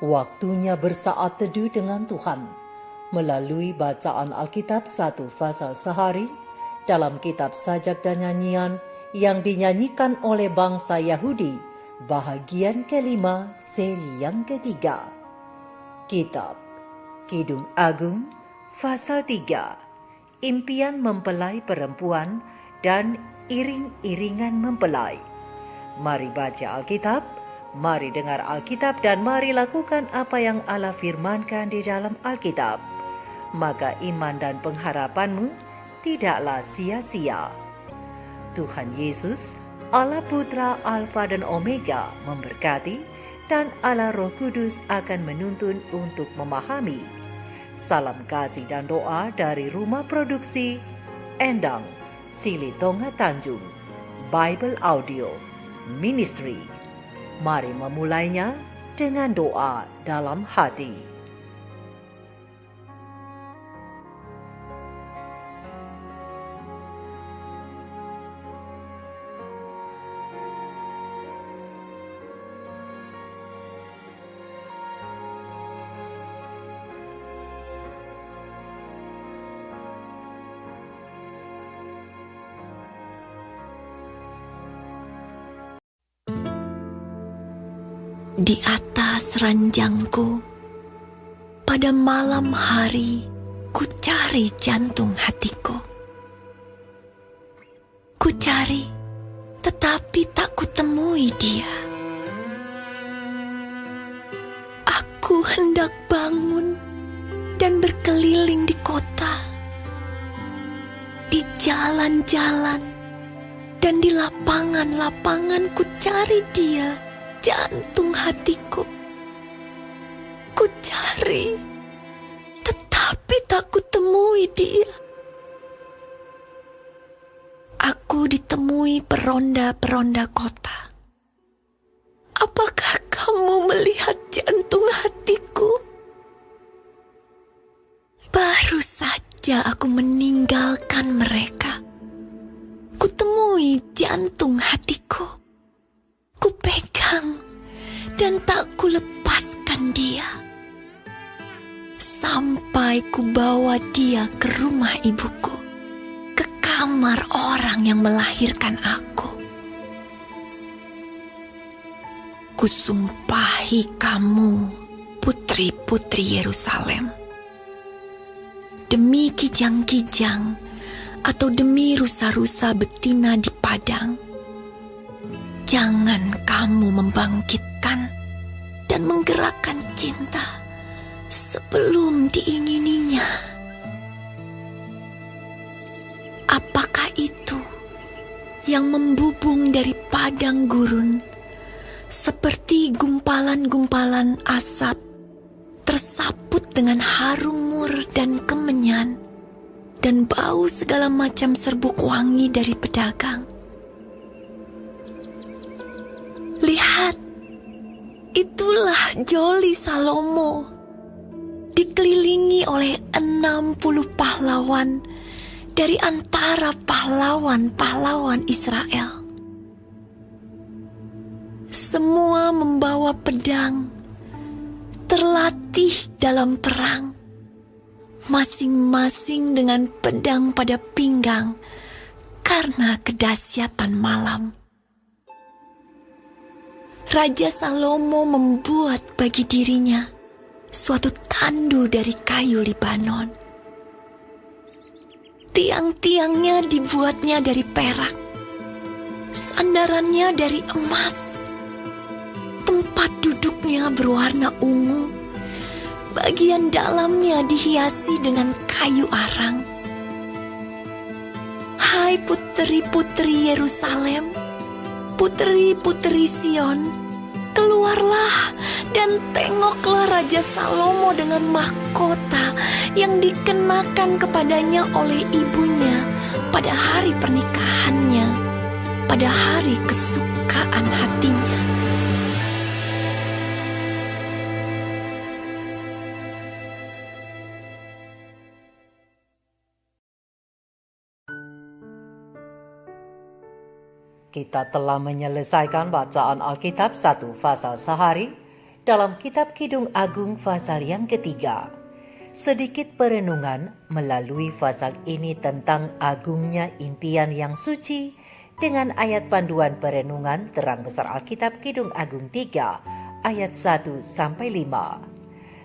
Waktunya bersaat teduh dengan Tuhan melalui bacaan Alkitab 1 pasal sehari dalam kitab sajak dan nyanyian yang dinyanyikan oleh bangsa Yahudi, bahagian kelima seri yang ketiga. Kitab Kidung Agung pasal 3, impian mempelai perempuan dan iring-iringan mempelai. Mari baca Alkitab, mari dengar Alkitab, dan mari lakukan apa yang Allah firmankan di dalam Alkitab. Maka iman dan pengharapanmu tidaklah sia-sia. Tuhan Yesus, Allah Putra Alfa dan Omega, memberkati, dan Allah Roh Kudus akan menuntun untuk memahami. Salam kasih dan doa dari Rumah Produksi Endang, Silitonga Tanjung, Bible Audio Ministry. Mari memulainya dengan doa dalam hati. Di atas ranjangku, pada malam hari, ku cari jantung hatiku. Ku cari, tetapi tak kutemui dia. Aku hendak bangun dan berkeliling di kota, di jalan-jalan, dan di lapangan-lapangan ku cari dia. Jantung hatiku, ku cari, tetapi tak kutemui dia. Aku ditemui peronda-peronda kota. Apakah kamu melihat jantung hatiku? Baru saja aku meninggalkan mereka. Kutemui jantung hatiku. Ku pegang dan tak ku lepaskan dia sampai ku bawa dia ke rumah ibuku, ke kamar orang yang melahirkan aku. Kusumpahi kamu, putri-putri Yerusalem, demi kijang-kijang atau demi rusa-rusa betina di padang, jangan kamu membangkitkan dan menggerakkan cinta sebelum diingininya. Apakah itu yang membubung dari padang gurun seperti gumpalan-gumpalan asap tersaput dengan harum mur dan kemenyan dan bau segala macam serbuk wangi dari pedagang? Lihat, itulah Joli Salomo, dikelilingi oleh 60 pahlawan dari antara pahlawan-pahlawan Israel. Semua membawa pedang, terlatih dalam perang, masing-masing dengan pedang pada pinggang karena kedahsyatan malam. Raja Salomo membuat bagi dirinya suatu tandu dari kayu Libanon. Tiang-tiangnya dibuatnya dari perak, sandarannya dari emas, tempat duduknya berwarna ungu, bagian dalamnya dihiasi dengan kayu arang. Hai putri-putri Yerusalem, putri-putri Sion, keluarlah dan tengoklah Raja Salomo dengan mahkota yang dikenakan kepadanya oleh ibunya pada hari pernikahannya, pada hari kesukaan hatinya. Kita telah menyelesaikan bacaan Alkitab 1 pasal sehari dalam kitab Kidung Agung pasal yang ketiga. Sedikit perenungan melalui pasal ini tentang agungnya impian yang suci dengan ayat panduan perenungan terang besar Alkitab Kidung Agung 3 ayat 1-5.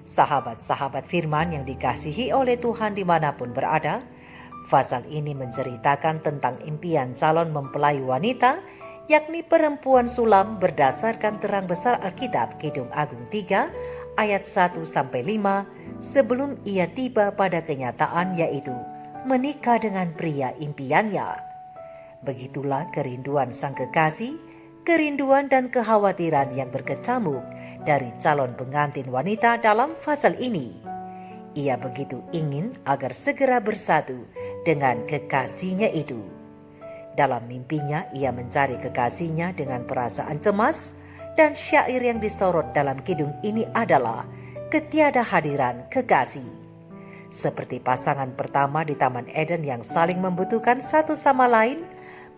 Sahabat-sahabat firman yang dikasihi oleh Tuhan dimanapun berada, pasal ini menceritakan tentang impian calon mempelai wanita, yakni perempuan sulam berdasarkan terang besar Alkitab Kidung Agung 3 ayat 1-5 sebelum ia tiba pada kenyataan, yaitu menikah dengan pria impiannya. Begitulah kerinduan sang kekasih, kerinduan dan kekhawatiran yang berkecamuk dari calon pengantin wanita dalam pasal ini. Ia begitu ingin agar segera bersatu dengan kekasihnya itu. Dalam mimpinya ia mencari kekasihnya dengan perasaan cemas, dan syair yang disorot dalam kidung ini adalah ketiadahadiran kekasih. Seperti pasangan pertama di Taman Eden yang saling membutuhkan satu sama lain,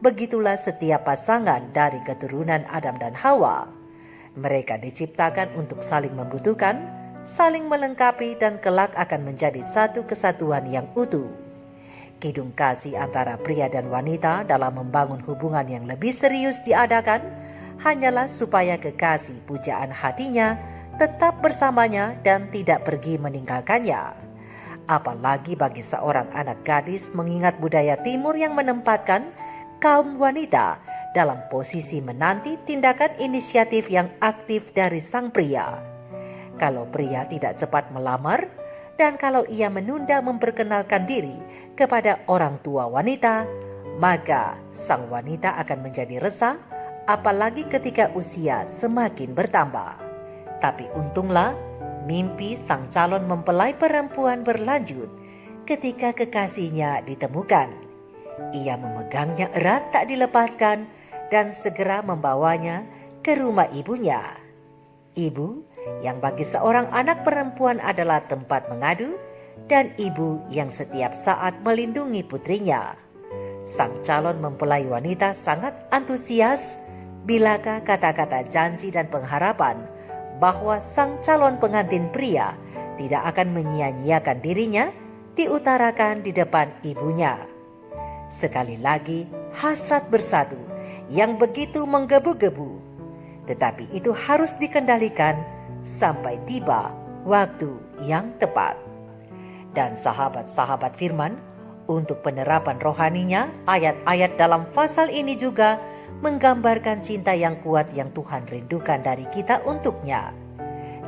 begitulah setiap pasangan dari keturunan Adam dan Hawa. Mereka diciptakan untuk saling membutuhkan, saling melengkapi, dan kelak akan menjadi satu kesatuan yang utuh. Kidung kasih antara pria dan wanita dalam membangun hubungan yang lebih serius diadakan hanyalah supaya kekasih pujaan hatinya tetap bersamanya dan tidak pergi meninggalkannya. Apalagi bagi seorang anak gadis mengingat budaya timur yang menempatkan kaum wanita dalam posisi menanti tindakan inisiatif yang aktif dari sang pria. Kalau pria tidak cepat melamar, dan kalau ia menunda memperkenalkan diri kepada orang tua wanita, maka sang wanita akan menjadi resah, apalagi ketika usia semakin bertambah. Tapi untunglah, mimpi sang calon mempelai perempuan berlanjut ketika kekasihnya ditemukan. Ia memegangnya erat tak dilepaskan dan segera membawanya ke rumah ibunya. Ibu yang bagi seorang anak perempuan adalah tempat mengadu, dan ibu yang setiap saat melindungi putrinya. Sang calon mempelai wanita sangat antusias bilakah kata-kata janji dan pengharapan bahwa sang calon pengantin pria tidak akan menyia-nyiakan dirinya diutarakan di depan ibunya. Sekali lagi hasrat bersatu yang begitu menggebu-gebu, tetapi itu harus dikendalikan sampai tiba waktu yang tepat. Dan sahabat-sahabat firman, untuk penerapan rohaninya, ayat-ayat dalam pasal ini juga menggambarkan cinta yang kuat yang Tuhan rindukan dari kita untuknya.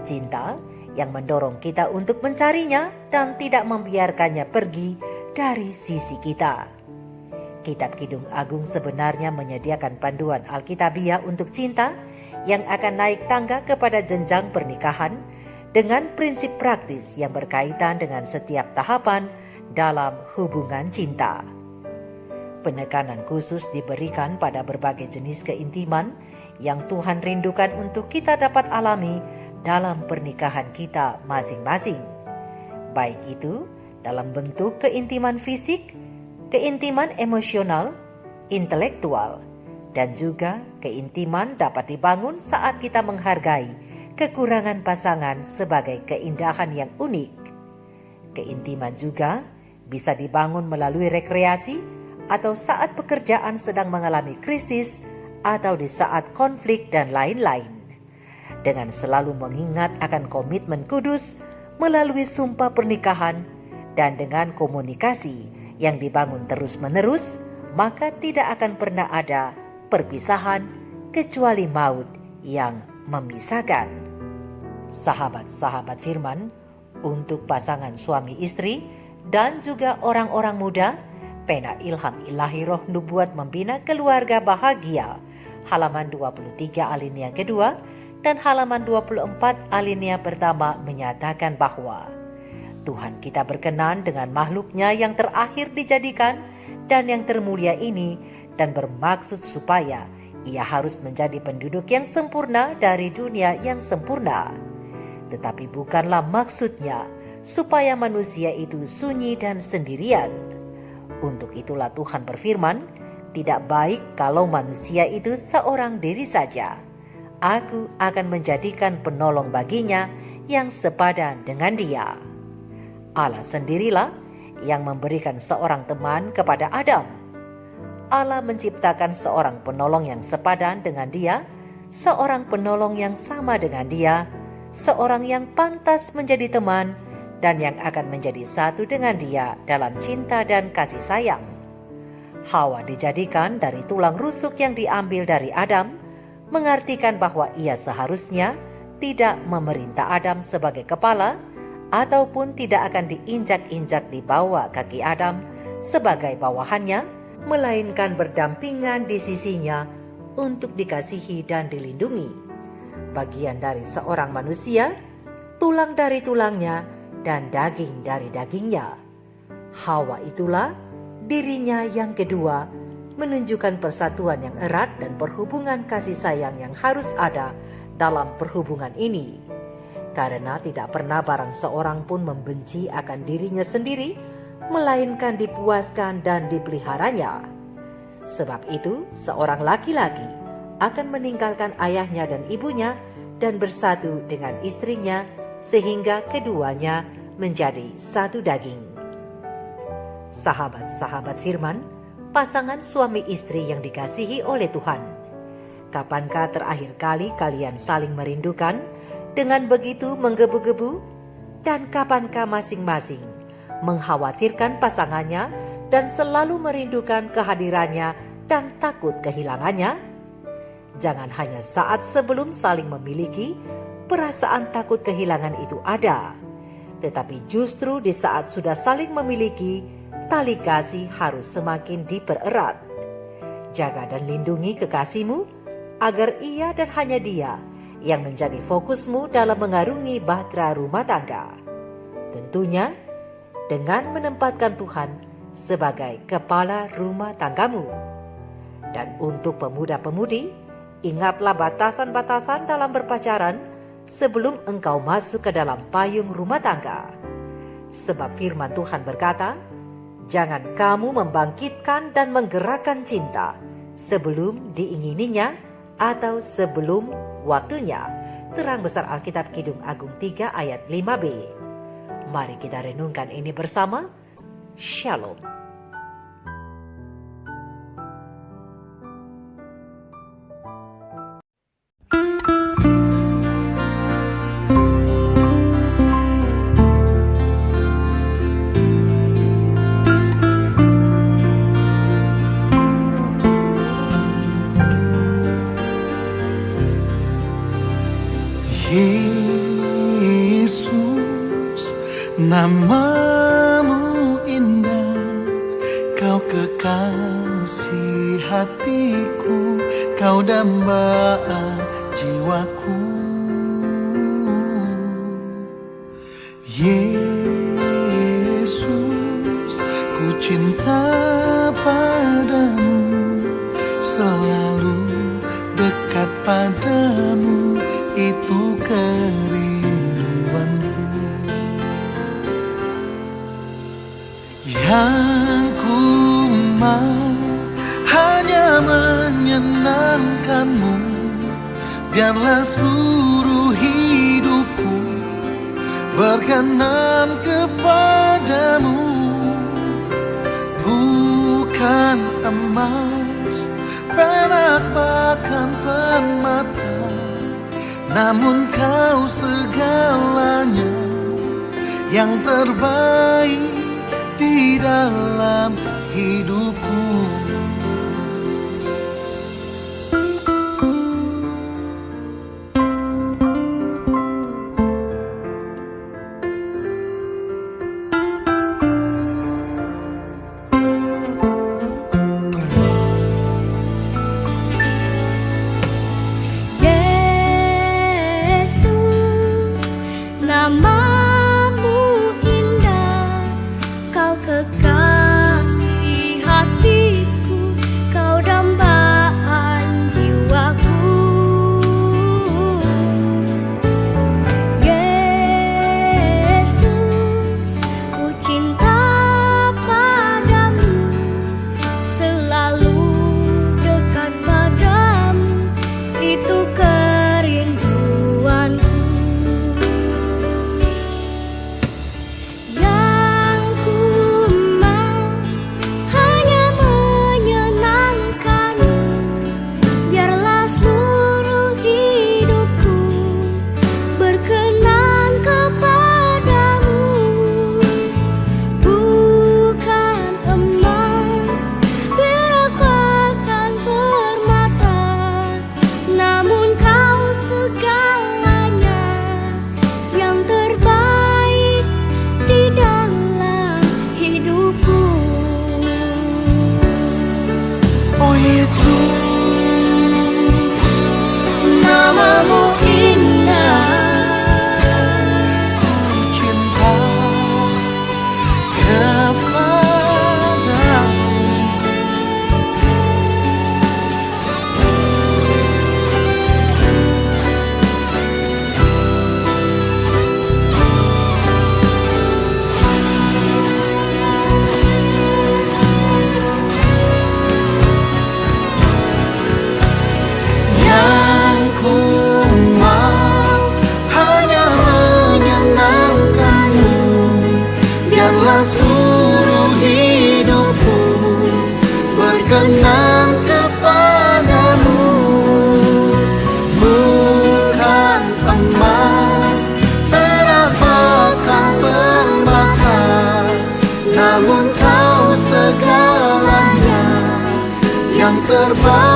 Cinta yang mendorong kita untuk mencarinya dan tidak membiarkannya pergi dari sisi kita. Kitab Kidung Agung sebenarnya menyediakan panduan alkitabiah untuk cinta yang akan naik tangga kepada jenjang pernikahan dengan prinsip praktis yang berkaitan dengan setiap tahapan dalam hubungan cinta. Penekanan khusus diberikan pada berbagai jenis keintiman yang Tuhan rindukan untuk kita dapat alami dalam pernikahan kita masing-masing. Baik itu dalam bentuk keintiman fisik, keintiman emosional, intelektual, dan juga keintiman dapat dibangun saat kita menghargai kekurangan pasangan sebagai keindahan yang unik. Keintiman juga bisa dibangun melalui rekreasi atau saat pekerjaan sedang mengalami krisis atau di saat konflik dan lain-lain. Dengan selalu mengingat akan komitmen kudus melalui sumpah pernikahan dan dengan komunikasi yang dibangun terus-menerus, maka tidak akan pernah ada perpisahan kecuali maut yang memisahkan. Sahabat-sahabat firman, untuk pasangan suami istri dan juga orang-orang muda, Pena Ilham Ilahi Roh Nubuat Membina Keluarga Bahagia, halaman 23 alinea kedua dan halaman 24 alinea pertama menyatakan bahwa Tuhan kita berkenan dengan makhluknya yang terakhir dijadikan dan yang termulia ini, dan bermaksud supaya ia harus menjadi penduduk yang sempurna dari dunia yang sempurna. Tetapi bukanlah maksudnya supaya manusia itu sunyi dan sendirian. Untuk itulah Tuhan berfirman, tidak baik kalau manusia itu seorang diri saja. Aku akan menjadikan penolong baginya yang sepadan dengan dia. Allah sendirilah yang memberikan seorang teman kepada Adam. Allah menciptakan seorang penolong yang sepadan dengan dia, seorang penolong yang sama dengan dia, seorang yang pantas menjadi teman dan yang akan menjadi satu dengan dia dalam cinta dan kasih sayang. Hawa dijadikan dari tulang rusuk yang diambil dari Adam, mengartikan bahwa ia seharusnya tidak memerintah Adam sebagai kepala ataupun tidak akan diinjak-injak di bawah kaki Adam sebagai bawahannya, melainkan berdampingan di sisinya untuk dikasihi dan dilindungi. Bagian dari seorang manusia, tulang dari tulangnya, dan daging dari dagingnya. Hawa itulah dirinya yang kedua, menunjukkan persatuan yang erat dan perhubungan kasih sayang yang harus ada dalam perhubungan ini. Karena tidak pernah barang seorang pun membenci akan dirinya sendiri, melainkan dipuaskan dan dipeliharanya. Sebab itu, seorang laki-laki akan meninggalkan ayahnya dan ibunya dan bersatu dengan istrinya, sehingga keduanya menjadi satu daging. Sahabat-sahabat firman, pasangan suami istri yang dikasihi oleh Tuhan, kapankah terakhir kali kalian saling merindukan dengan begitu menggebu-gebu? Dan kapankah masing-masing mengkhawatirkan pasangannya dan selalu merindukan kehadirannya dan takut kehilangannya? Jangan hanya saat sebelum saling memiliki, perasaan takut kehilangan itu ada, tetapi justru di saat sudah saling memiliki, tali kasih harus semakin dipererat. Jaga dan lindungi kekasihmu agar ia dan hanya dia yang menjadi fokusmu dalam mengarungi bahtera rumah tangga. Tentunya dengan menempatkan Tuhan sebagai kepala rumah tanggamu. Dan untuk pemuda-pemudi, ingatlah batasan-batasan dalam berpacaran sebelum engkau masuk ke dalam payung rumah tangga. Sebab firman Tuhan berkata, jangan kamu membangkitkan dan menggerakkan cinta sebelum diingininya atau sebelum waktunya. Terang besar Alkitab Kidung Agung 3 ayat 5b. Mari kita renungkan ini bersama. Shalom. Yesus, namamu indah, kau kekasih hatiku, kau dambaan jiwaku. Yesus, ku cinta padamu, selalu dekat padamu, itu kerinduanku. Yang ku mau hanya menyenangkanmu, biarlah seluruh hidupku berkenan kepadamu. Bukan emas, perak, bahkan permata, namun kau segalanya, yang terbaik di dalam hidupku. Namamu indah, kau kekasih hati. berkenan kepadamu. Bukan emas, perak, bahkan permata, namun kau segalanya yang terbaik